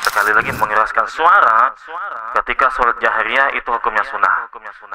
Sekali lagi, mengeraskan suara ketika sholat jahriyah itu hukumnya sunnah.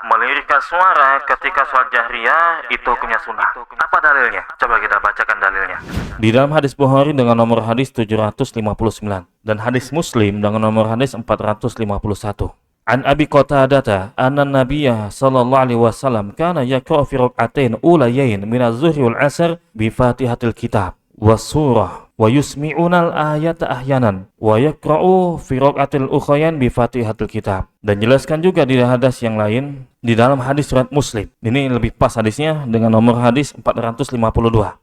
Melirikkan suara ketika sholat jahriyah itu hukumnya sunnah. Apa dalilnya? Coba kita bacakan dalilnya. Di dalam hadis Bukhari dengan nomor hadis 759 dan hadis Muslim dengan nomor hadis 451. An Abi Qatadah anna Nabiyya sallallahu alaihi wasallam kana yaqra'u fi rak'atain ulayain min az-zuhri wal 'asr bi Fatihatil Kitab was surah wa yusmi'una al-ayata ahyanan wa yaqra'u fi rak'atil ukhrayan bi Fatihatil Kitab. Dan jelaskan juga di hadis yang lain di dalam hadis riwayat Muslim. Ini lebih pas hadisnya dengan nomor hadis 452.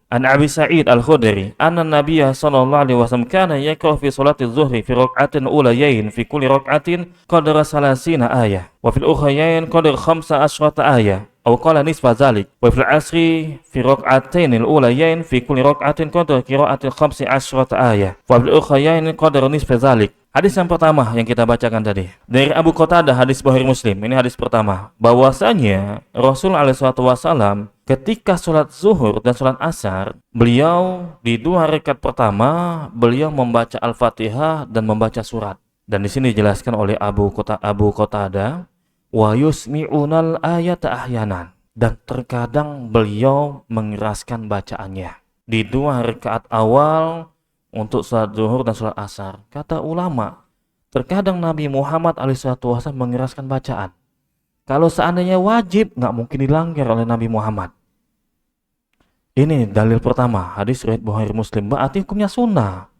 An Abi Sa'id Al-Khudri anna Nabiyya sallallahu alaihi wasallam kana yaqra'u fi sholati adh-dhuhri fi rak'atin ulayain fi kulli rak'atin qadra 30 ayah wa fil ukhrayain qadra 15 ayah aw qala nisfa dzalik wa fil 'asri fi rak'atain al-ulayain fi kulli rak'atin qadra qira'atin 15 ayah wa fil ukhrayain qadra nisfa dzalik. Hadis yang pertama yang kita bacakan tadi dari Abu Qatadah, hadis Bukhari Muslim. Ini hadis pertama, bahwasanya Rasul SAW ketika sholat zuhur dan sholat asar, beliau di 2 rakaat pertama beliau membaca Al-Fatihah dan membaca surat. Dan di sini dijelaskan oleh Abu Qatadah, wa yusmi'unal ayata ahyanan, dan terkadang beliau mengeraskan bacaannya di 2 rakaat awal untuk sholat zuhur dan sholat asar. Kata ulama, terkadang Nabi Muhammad SAW mengeraskan bacaan. Kalau seandainya wajib, nggak mungkin dilanggar oleh Nabi Muhammad. Ini dalil pertama, hadis riwayat Bukhari Muslim. Berarti hukumnya sunnah.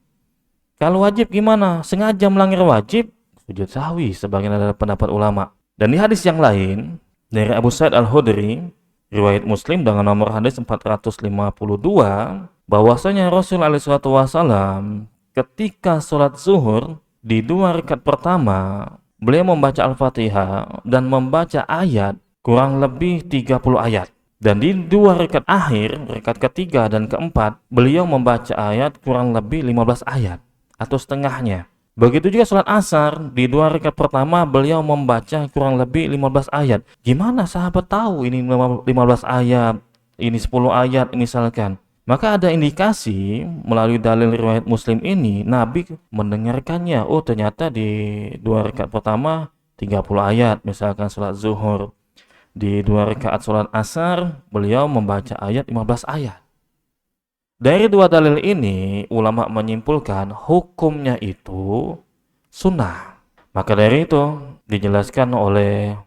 Kalau wajib gimana? Sengaja melanggar wajib, sujud sahwi, sebagian adalah pendapat ulama. Dan di hadis yang lain, dari Abu Sa'id Al-Khudri, riwayat Muslim dengan nomor hadis 452, bahwasanya Rasul SAW ketika sholat zuhur di 2 rakaat pertama beliau membaca Al-Fatihah dan membaca ayat kurang lebih 30 ayat, dan di 2 rakaat akhir, rakaat ketiga dan keempat, beliau membaca ayat kurang lebih 15 ayat atau setengahnya. Begitu juga sholat asar, di 2 rakaat pertama beliau membaca kurang lebih 15 ayat. Gimana sahabat tahu ini 15 ayat, ini 10 ayat misalkan? Maka ada indikasi melalui dalil riwayat Muslim ini Nabi mendengarkannya. Oh, ternyata di 2 rakaat pertama 30 ayat misalkan sholat zuhur. Di 2 rakaat sholat asar beliau membaca ayat 15 ayat. Dari 2 dalil ini ulama menyimpulkan hukumnya itu sunnah. Maka dari itu dijelaskan oleh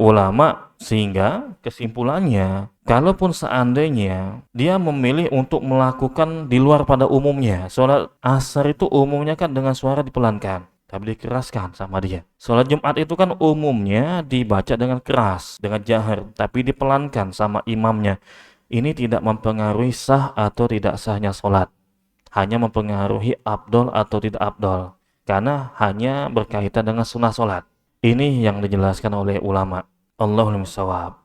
ulama, sehingga kesimpulannya, kalaupun seandainya dia memilih untuk melakukan di luar pada umumnya, sholat asar itu umumnya kan dengan suara dipelankan, tapi dikeraskan sama dia. Sholat Jumat itu kan umumnya dibaca dengan keras, dengan jahar, tapi dipelankan sama imamnya. Ini tidak mempengaruhi sah atau tidak sahnya sholat, hanya mempengaruhi abdol atau tidak abdol, karena hanya berkaitan dengan sunnah sholat. Ini yang dijelaskan oleh ulama. Allahul musta'an.